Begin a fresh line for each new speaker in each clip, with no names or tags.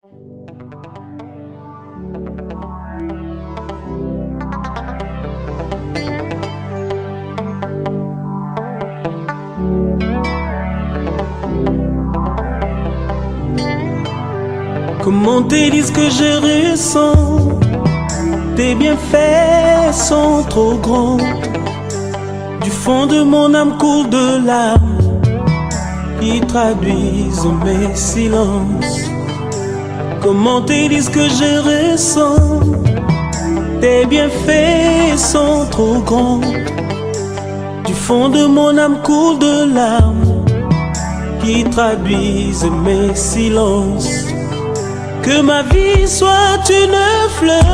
Comment te dire ce que je ressens? Tes bienfaits sont trop grands. Du fond de mon âme coule de larmes qui traduisent mes silences. Comment te dire ce que je ressens? Tes bienfaits sont trop grands. Du fond de mon âme coule de larmes qui traduisent mes silences. Que ma vie soit une fleur,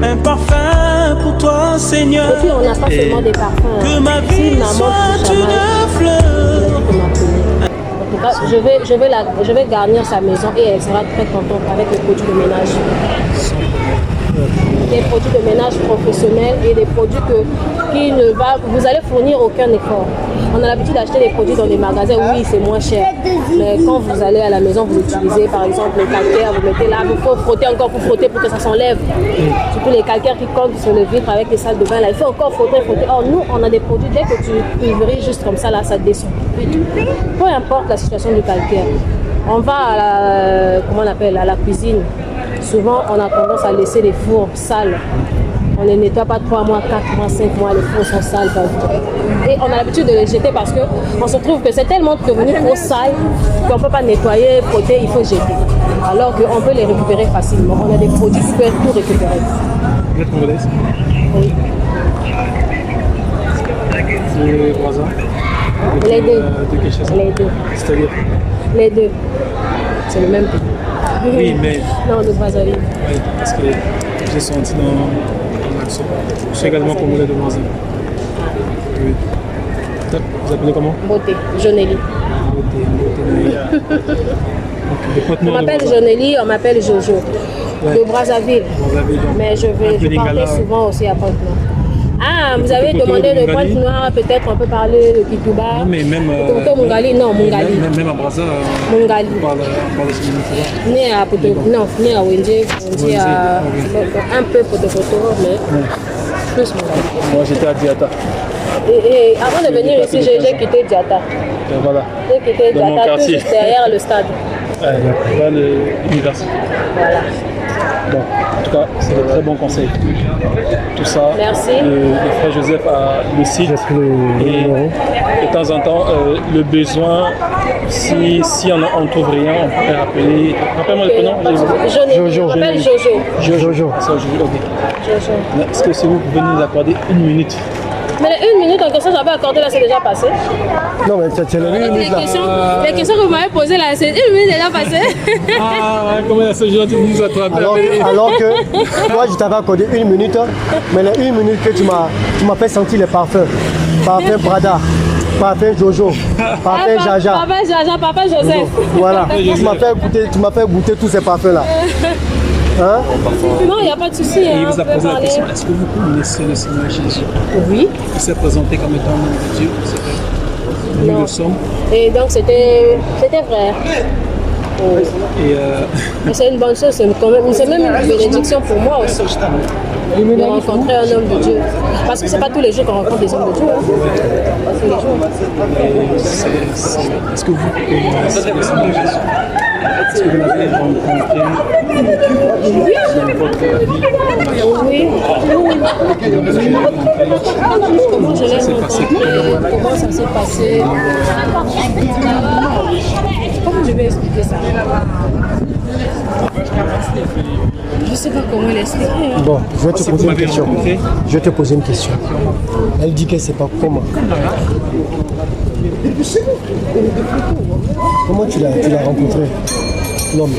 un parfum pour toi, Seigneur.
Et puis on n'a pas seulement des parfums.
Que ma vie soit une fleur.
En tout cas, je vais garnir sa maison et elle sera très contente avec les produits de ménage. Des produits de ménage professionnels et des produits qui ne va, vous allez fournir aucun effort. On a l'habitude d'acheter des produits dans des magasins, oui, c'est moins cher. Mais quand vous allez à la maison, vous utilisez par exemple le calcaire, vous mettez là, il faut frotter encore pour frotter pour que ça s'enlève. Surtout les calcaires qui collent sur le vitre avec les salles de bain, là, il faut encore frotter. Or, nous, on a des produits, dès que tu pulvérises juste comme ça, là, ça descend. Peu importe la situation du calcaire. On va à la, comment on appelle, à la cuisine. Souvent, on a tendance à laisser les fours sales. On ne les nettoie pas 3 mois, 4 mois, 5 mois, les fours sont sales. Et on a l'habitude de les jeter parce qu'on se trouve que c'est tellement devenu trop sale qu'on ne peut pas nettoyer, frotter, il faut jeter. Alors qu'on peut les récupérer facilement. On a des produits qui peuvent tout récupérer.
Vous êtes congolaise?
Oui.
De Brazza?
Les deux.
De Kinshasa?
Les deux.
C'est-à-dire?
Les deux. C'est le même pays.
Oui, mais...
Non, de Brazzaville.
Oui, parce que j'ai senti dans l'action. Je suis également congolais de Brazza. Oui. Vous appelez comment?
Beauté, Jonelli.
Beauté.
On m'appelle Jonelli, on m'appelle Jojo.
Ouais.
De Brazzaville. Mais je parle souvent aussi à Pointe-Noire. Ah, vous avez demandé de Pointe-Noire, peut-être on peut parler de Kituba.
Non, mais même.
Mungali, non, Mungali.
Même à Brazza,
Mungali.
on parle de ce niveau-là.
Né à Poto, non, né à Wendy, on dit à un peu Poto, mais plus Mungali.
Moi j'étais à Diata.
Et avant de venir ici, j'ai quitté Diata.
Et voilà.
J'ai quitté Diata, tout juste derrière le stade.
Vers l'université.
Voilà.
Bon, en tout cas, c'est de très bons conseils. Tout ça,
merci.
Le frère Joseph a le site et de temps en temps, le besoin, si on ne trouve rien, on peut rappeler. Rappelle-moi le prénom.
Jojo. On m'appelle Jojo.
Jojo. Ok. Est-ce que si vous pouvez nous accorder 1 minute?
Mais 1 minute en question, j'avais accordé là, c'est déjà passé.
Non, mais c'est le 1 minute là.
Les questions que vous m'avez posées là, c'est 1 minute déjà passée.
Ah, comment ce genre tu me dis à toi?
Alors que moi, je t'avais accordé 1 minute, mais les 1 minute que tu m'as fait sentir les parfums. Parfum Prada, parfum Jojo, parfum Jaja.
Parfum Jaja, parfum Joseph.
Voilà, tu m'as fait goûter tous ces parfums là. Hein?
Non, il n'y a pas de souci.
Il vous a posé la question, est-ce que vous connaissez le Seigneur Jésus?
Oui.
Il s'est présenté comme étant un homme de Dieu. Nous le sommes.
Et donc c'était vrai. Oh. Et c'est une bonne chose, c'est même une bénédiction pour moi aussi. De rencontrer un homme de Dieu. Parce que c'est pas tous les jours qu'on rencontre des hommes de Dieu. Pas tous les jours.
Est-ce que vous connaissez le Seigneur Jésus? Est-ce que vous l'avez rencontré dans votre vie?
Oui. Comment je l'ai rencontré? Comment ça s'est passé? Comment je vais expliquer ça? Je ne sais pas comment l'expliquer. Hein.
Bon, je vais te poser une question. Je vais te poser une question. Elle dit qu'elle ne sait pas comment. Comment tu l'as rencontré, l'homme?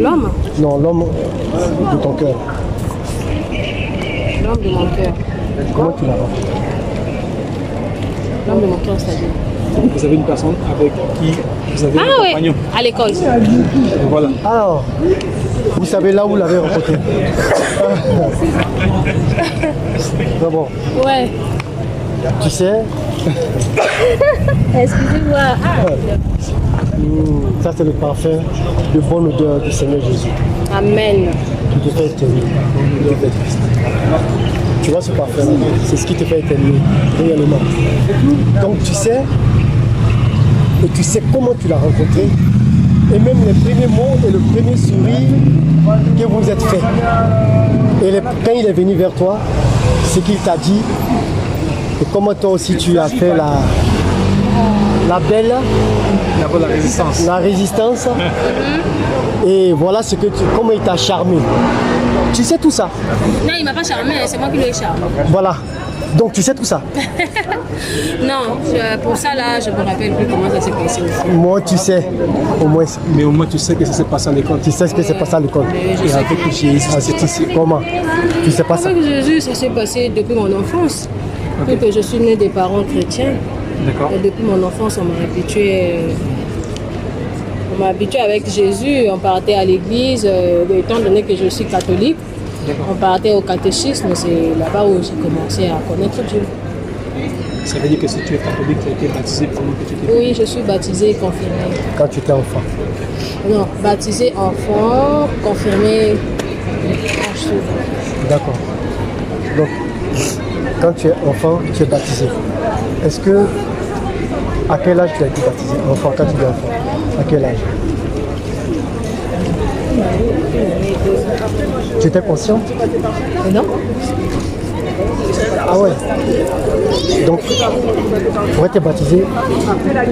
L'homme?
Non, l'homme de ton cœur.
L'homme de mon cœur.
Comment tu l'as rencontré?
L'homme de mon cœur, c'est-à-dire?
Vous avez une personne avec qui vous avez un compagnon.
À l'école.
Voilà.
Alors, vous savez là où vous l'avez rencontré? Ah bon.
Ouais.
Tu sais?
Excusez-moi.
Ça, c'est le parfum de bonne odeur du Seigneur Jésus.
Amen.
Qui te fait éternuer. Tu vois ce parfum, c'est ce qui te fait éternuer, réellement. Donc tu sais, et tu sais comment tu l'as rencontré, et même les premiers mots et le premier sourire que vous êtes fait. Et quand il est venu vers toi, ce qu'il t'a dit, et comment toi aussi tu as fait la belle,
D'abord la résistance.
la résistance. Et voilà comment il t'a charmé. Tu sais tout ça.
Non, il m'a pas charmé, c'est moi qui l'ai charmé.
Voilà. Donc tu sais tout ça.
Non, pour ça là, je me rappelle plus comment ça s'est passé aussi.
Moi, tu sais. Au moins,
Mais au moins tu sais que ça s'est passé à l'école.
tu sais ce que c'est passé à l'école.
Et avec Jésus,
Ah, c'est ici. Comment? Tu sais pas ça.
Avec Jésus, ça s'est passé depuis mon enfance. Depuis que je suis née des parents chrétiens.
d'accord.
Et depuis mon enfance, on m'a habitué avec Jésus. On partait à l'église, étant donné que je suis catholique. On partait au catéchisme, c'est là-bas où j'ai commencé à connaître Dieu.
Ça veut dire que si tu es catholique, tu as été baptisé pendant que tu étais.
Oui, je suis baptisée et confirmée.
Quand tu étais enfant.
Non, baptisée enfant, confirmée.
D'accord. Donc, quand tu es enfant, tu es baptisé. Est-ce que, à quel âge tu as été baptisé? Enfant, quand tu es enfant. À quel âge? Tu étais conscient?
Non?
Ah ouais. Donc, pour être baptisé,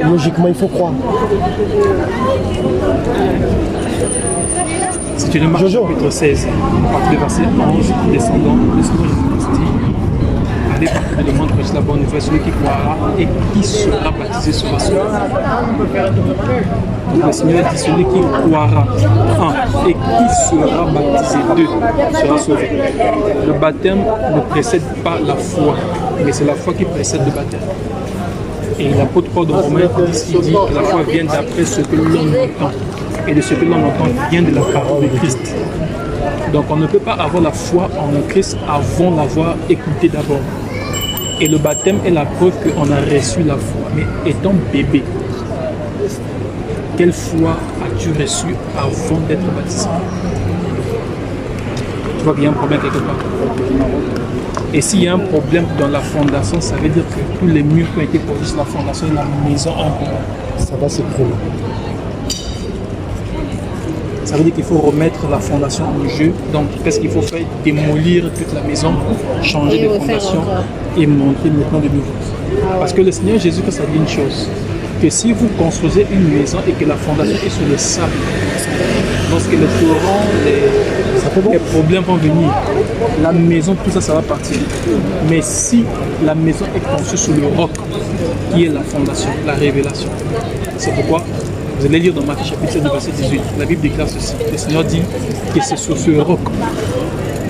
logiquement, il faut croire.
Si tu remarques
Jojo.
chapitre 16, à partir du verset 11, descendant, le Seigneur Jésus dit, allez partout dans le monde, prêchez la bonne nouvelle, celui qui croira et qui sera baptisé sera sauvé. Donc le Seigneur dit, celui qui croira, un, et qui sera baptisé, deux, sera sauvé. Le baptême ne précède pas la foi, mais c'est la foi qui précède le baptême. Et l'apôtre Paul dans Romains 10, il dit que la foi vient d'après ce que l'on entend. Et de ce que l'on entend vient de la parole de Christ. Donc on ne peut pas avoir la foi en Christ avant l'avoir écouté d'abord. Et le baptême est la preuve qu'on a reçu la foi. Mais étant bébé, quelle foi as-tu reçu avant d'être baptisé? Tu vois qu'il y a un problème quelque part. Et s'il y a un problème dans la fondation, ça veut dire que tous les murs qui ont été posés sur la fondation de la maison ont un problème.
Ça va s'écrouler.
Ça veut dire qu'il faut remettre la fondation en jeu. Donc, qu'est-ce qu'il faut faire? Démolir toute la maison, changer
Et
de
refaire
fondation
encore.
et monter maintenant de nouveau. Parce que le Seigneur Jésus, ça dit une chose, que si vous construisez une maison et que la fondation est sur le sable, lorsque les torrents, les problèmes vont venir, la maison, tout ça, ça va partir. Mais si la maison est construite sur le roc, qui est la fondation, la révélation, c'est pourquoi vous allez lire dans Matthieu chapitre 7, verset 18. La Bible déclare ceci. Le Seigneur dit que c'est sur ce roc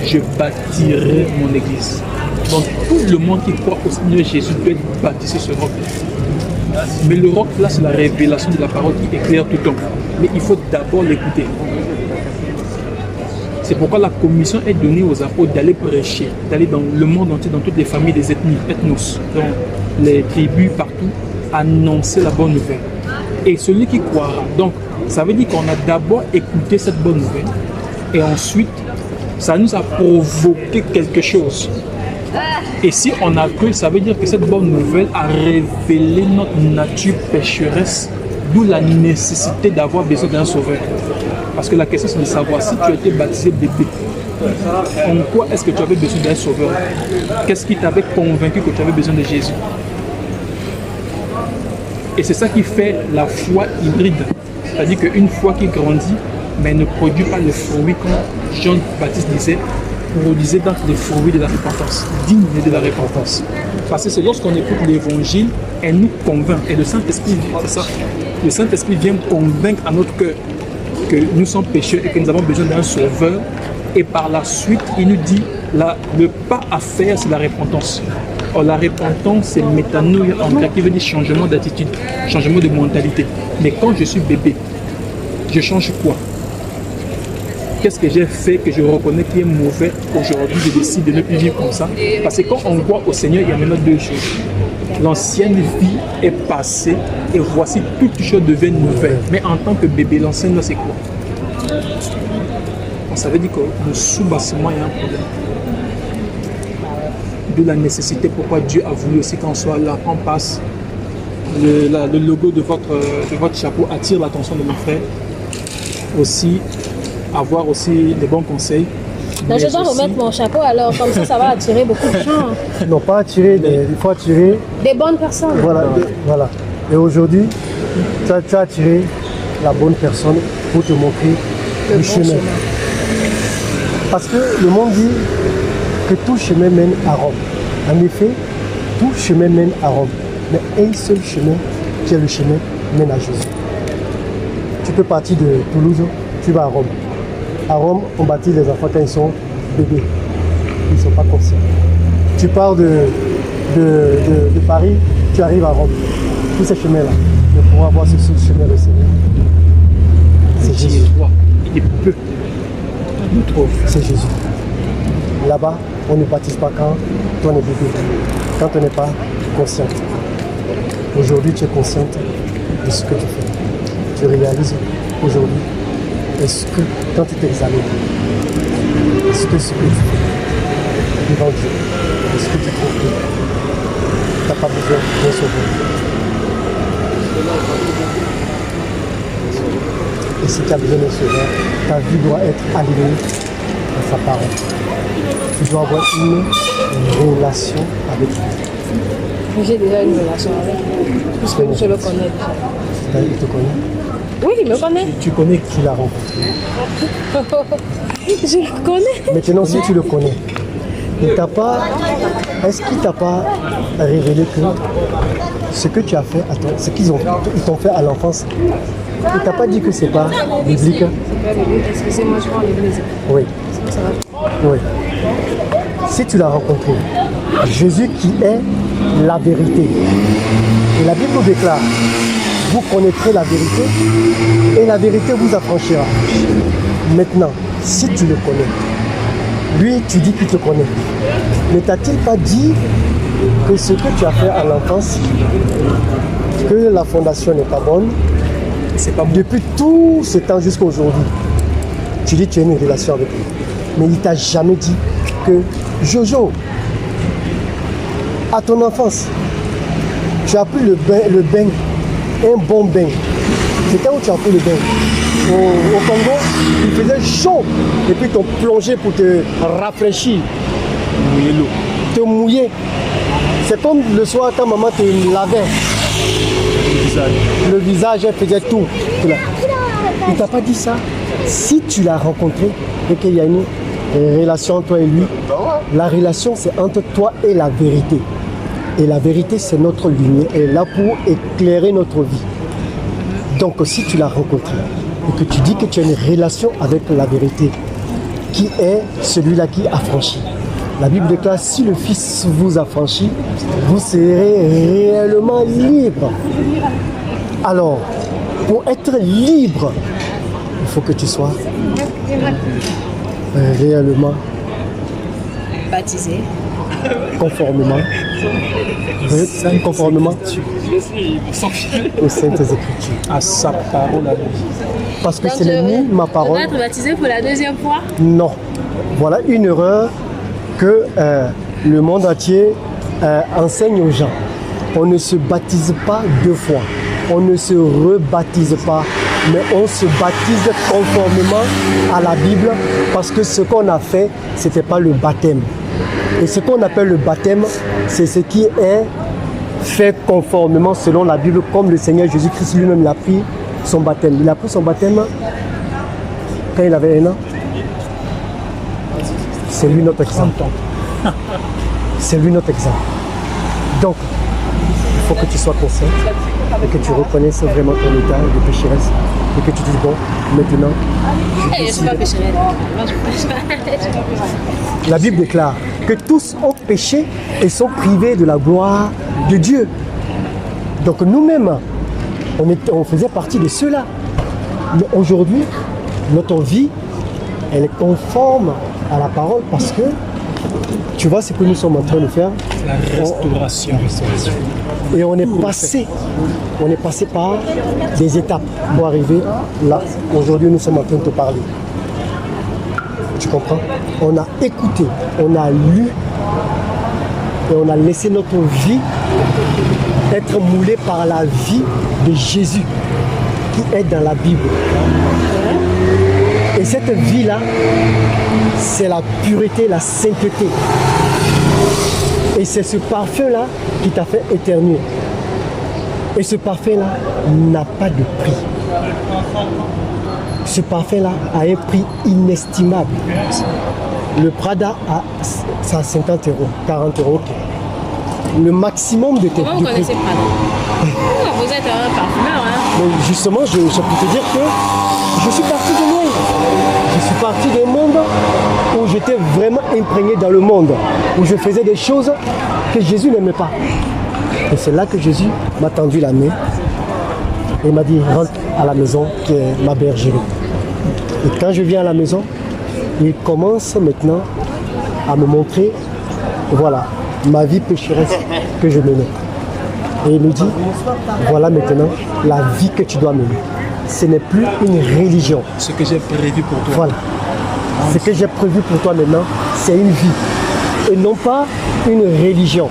je bâtirai mon église. Donc tout le monde qui croit au Seigneur Jésus peut être baptisé sur ce roc. Mais le roc là, c'est la révélation de la parole qui éclaire tout le temps. Mais il faut d'abord l'écouter. C'est pourquoi la commission est donnée aux apôtres d'aller prêcher, d'aller dans le monde entier, dans toutes les familles des ethnies, ethnos, dans les tribus, partout, annoncer la bonne nouvelle. Et celui qui croira. Donc, ça veut dire qu'on a d'abord écouté cette bonne nouvelle et ensuite, ça nous a provoqué quelque chose. Et si on a cru, ça veut dire que cette bonne nouvelle a révélé notre nature pécheresse, d'où la nécessité d'avoir besoin d'un sauveur. Parce que la question c'est de savoir si tu as été baptisé bébé, en quoi est-ce que tu avais besoin d'un sauveur? Qu'est-ce qui t'avait convaincu que tu avais besoin de Jésus? Et c'est ça qui fait la foi hybride. C'est-à-dire qu'une foi qui grandit, mais ne produit pas le fruit, comme Jean-Baptiste disait, produisait donc les fruits de la repentance, digne de la repentance. Parce que c'est lorsqu'on écoute l'évangile, elle nous convainc. Et le Saint-Esprit, c'est ça. Le Saint-Esprit vient convaincre à notre cœur que nous sommes pécheurs et que nous avons besoin d'un sauveur. Et par la suite, il nous dit, le pas à faire, c'est la repentance. Or, la repentance, c'est métanoïa en grec, qui veut dire changement d'attitude, changement de mentalité. Mais quand je suis bébé, je change quoi? Qu'est-ce que j'ai fait que je reconnais qui est mauvais aujourd'hui, je décide de ne plus vivre comme ça. Parce que quand on voit au Seigneur, il y a maintenant deux choses. L'ancienne vie est passée et voici toutes choses deviennent nouvelles. Mais en tant que bébé, l'ancienne, c'est quoi? Ça veut dire que le sous-bassement, il y a un problème. De la nécessité, pourquoi Dieu a voulu aussi qu'on soit là, qu'on passe. Le logo de votre chapeau attire l'attention de mes frères. Aussi, avoir aussi des bons conseils.
Donc je dois remettre mon chapeau alors, comme ça va attirer beaucoup de gens.
Non, pas attirer, il faut attirer
Des bonnes personnes.
Voilà, voilà. Et aujourd'hui, tu as attiré la bonne personne pour te montrer le chemin. Parce que le monde dit que tout chemin mène à Rome. En effet, tout chemin mène à Rome. Mais un seul chemin, qui est le chemin, mène à Jésus. Tu peux partir de Toulouse, tu vas à Rome. À Rome, on baptise les enfants quand ils sont bébés. Ils ne sont pas conscients. Tu pars de Paris, tu arrives à Rome. Tous ces chemins-là, de pouvoir voir ce chemin le Seigneur. C'est Jésus.
Il peut nous trouve.
C'est Jésus. Là-bas, on ne baptise pas quand on est bébé, quand on n'est pas conscient. Aujourd'hui, tu es consciente de ce que tu fais. Tu réalises aujourd'hui, est-ce que quand tu t'examines, est-ce que ce que tu fais devant Dieu, est-ce que tu trouves que tu n'as pas besoin d'un sauveur? Et si tu as besoin d'un sauveur, ta vie doit être alignée à sa parole. Tu dois avoir une relation avec lui.
J'ai déjà une relation avec lui, puisque je le connais déjà.
Il te connaît?
Oui, il me connaît.
Tu connais qui l'a rencontré.
Je le connais.
Maintenant, si tu le connais, est-ce qu'il ne t'a pas révélé que ce que tu as fait, ce qu'ils t'ont fait à l'enfance, il ne t'a pas dit que ce n'est pas biblique?
C'est pas biblique, excusez-moi, je vais en l'église.
Oui.
Ça va.
Oui. Si tu l'as rencontré, Jésus qui est la vérité. Et la Bible déclare, vous connaîtrez la vérité et la vérité vous affranchira. Maintenant, si tu le connais, lui tu dis qu'il te connaît, ne t'a-t-il pas dit que ce que tu as fait à l'enfance, que la fondation n'est pas bonne, c'est pas bon. Depuis tout ce temps jusqu'à aujourd'hui, tu dis que tu as une relation avec lui. Mais il ne t'a jamais dit que Jojo, à ton enfance, tu as pris le bain, un bon bain. C'était où tu as pris le bain? Au Congo, il faisait chaud et puis t'ont plongé pour te rafraîchir.
Mouiller l'eau.
Te mouiller. C'est comme le soir quand maman te lavait. Le visage, elle faisait tout. Il t'a pas dit ça. Si tu l'as rencontré et qu'il y a une relation entre toi et lui, la relation c'est entre toi et la vérité. Et la vérité c'est notre lumière, elle est là pour éclairer notre vie. Donc si tu l'as rencontré et que tu dis que tu as une relation avec la vérité, qui est celui-là qui affranchit. La Bible déclare, si le Fils vous affranchit, vous serez réellement libre. Alors, pour être libre, il faut que tu sois réellement
Baptisé.
conformément aux Saintes Écritures.
À sa parole à lui.
Parce que ce n'est ni ma
On
parole.
va être baptisé pour la deuxième fois.
Non. Voilà une erreur que le monde entier enseigne aux gens. On ne se baptise pas deux fois. On ne se rebaptise pas, mais on se baptise conformément à la Bible parce que ce qu'on a fait, ce n'était pas le baptême. Et ce qu'on appelle le baptême, c'est ce qui est fait conformément selon la Bible, comme le Seigneur Jésus-Christ lui-même l'a pris son baptême. Il a pris son baptême quand il avait 1 an. C'est lui notre exemple. C'est lui notre exemple. Donc, il faut que tu sois conscient et que tu reconnaisses vraiment ton état de pécheresse et que tu dises, bon, maintenant,
Je ne suis pas pécheresse.
la Bible déclare que tous ont péché et sont privés de la gloire de Dieu. Donc nous-mêmes, on faisait partie de ceux-là. Mais aujourd'hui, notre vie elle est conforme à la parole parce que tu vois ce que nous sommes en train de faire.
La restauration.
Et on est passé par des étapes pour arriver là. Aujourd'hui, nous sommes en train de te parler. Tu comprends? On a écouté, on a lu et on a laissé notre vie être moulée par la vie de Jésus qui est dans la Bible. Et cette vie-là, c'est la pureté, la sainteté. Et c'est ce parfum-là qui t'a fait éternuer. Et ce parfum-là n'a pas de prix. Ce parfum-là a un prix inestimable. Le Prada a 50 euros, 40 euros. Le maximum de tes
Comment vous connaissez Prada? Vous êtes un parfumeur, hein?
Mais justement, je peux te dire que je suis parti de loin. Je suis parti d'un monde où j'étais vraiment imprégné dans le monde, où je faisais des choses que Jésus n'aimait pas. Et c'est là que Jésus m'a tendu la main et m'a dit rentre à la maison qui est ma bergerie. Et quand je viens à la maison, il commence maintenant à me montrer, voilà, ma vie pécheresse que je menais. Et il me dit, voilà maintenant la vie que tu dois mener. Ce n'est plus une religion.
Ce que j'ai prévu pour toi.
Voilà. Ce que j'ai prévu pour toi maintenant, c'est une vie. Et non pas une religion.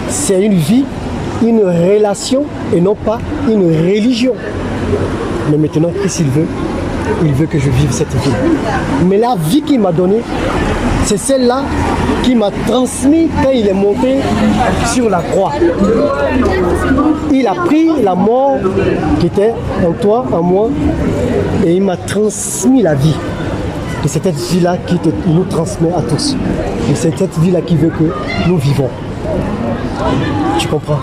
C'est une vie, une relation et non pas une religion. Mais maintenant, qu'est-ce qu'il veut? Il veut que je vive cette vie. Mais la vie qu'il m'a donnée, c'est celle-là qui m'a transmis quand il est monté sur la croix. Il a pris la mort qui était en toi, en moi, et il m'a transmis la vie. Et c'est cette vie-là qui nous transmet à tous. Et c'est cette vie-là qui veut que nous vivons. Tu comprends?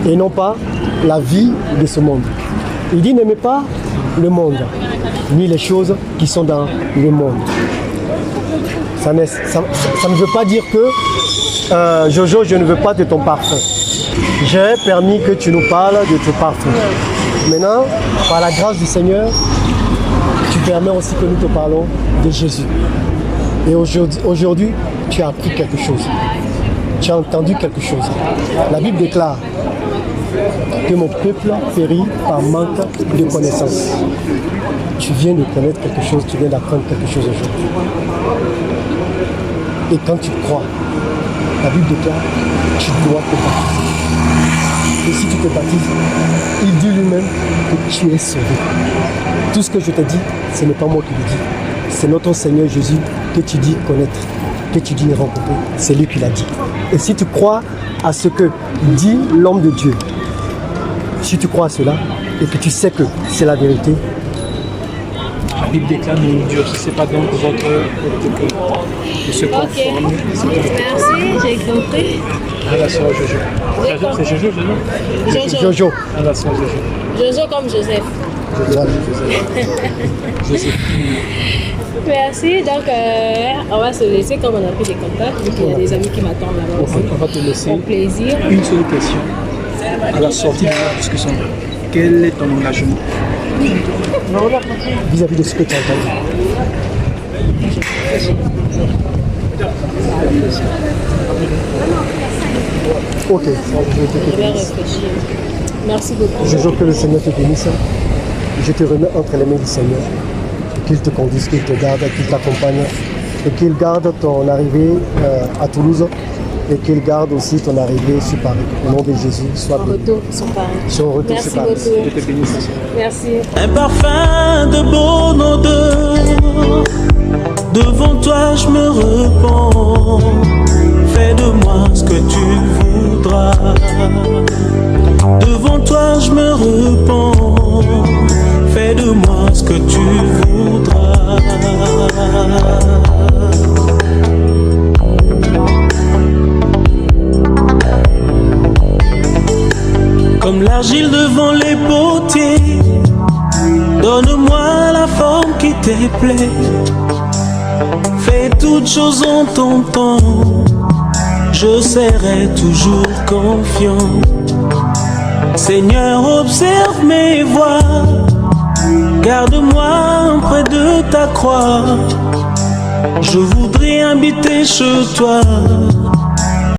Et non pas la vie de ce monde. Il dit n'aimez pas le monde, ni les choses qui sont dans le monde. Ça ne veut pas dire que Jojo, je ne veux pas de ton parfum. J'ai permis que tu nous parles de ton parfum. Maintenant, par la grâce du Seigneur, tu permets aussi que nous te parlons de Jésus. Et aujourd'hui, tu as appris quelque chose. Tu as entendu quelque chose. La Bible déclare que mon peuple périt par manque de connaissance. Tu viens de connaître quelque chose, tu viens d'apprendre quelque chose aujourd'hui. Et quand tu crois, la Bible déclare, tu dois te baptiser. Et si tu te baptises, il dit lui-même que tu es sauvé. Tout ce que je te dis, ce n'est pas moi qui le dis. C'est notre Seigneur Jésus que tu dis connaître, que tu dis rencontrer. C'est lui qui l'a dit. Et si tu crois à ce que dit l'homme de Dieu, si tu crois à cela et que tu sais que c'est la vérité,
la Bible déclare ne durcissez pas donc votre cœur de se conformer.
Merci, j'ai compris.
À la soeur Jojo. C'est Jojo,
Jojo.
À la soeur Jojo.
Jojo comme Joseph.
Voilà.
Joseph.
Merci, donc on va se laisser comme on a pris des contacts. Il y a des amis qui m'attendent là-bas aussi.
On va te laisser
Au plaisir.
une seule question. À la sortie de la discussion, quel est ton engagement
Vis-à-vis de ce que tu as entendu. Ok,
Je vais réfléchir. Merci beaucoup.
je veux que le Seigneur te bénisse. Je te remets entre les mains du Seigneur. Qu'il te conduise, qu'il te garde, qu'il t'accompagne et qu'il garde ton arrivée à Toulouse et qu'il garde aussi ton arrivée sur Paris. Au nom de Jésus, sois béni.
Retour sur Paris.
Son retour
Merci
sur Paris.
beaucoup.
Je te bénisse.
Merci.
Un parfum de bon odeur. Devant toi je me repens. Fais de moi ce que tu voudras. Devant toi je me repens. Fais de moi ce que tu voudras. Comme l'argile devant les potiers, donne-moi la forme qui te plaît. Fais toutes choses en ton temps, je serai toujours confiant. Seigneur, observe mes voies, Garde-moi près de ta croix. Je voudrais habiter chez toi.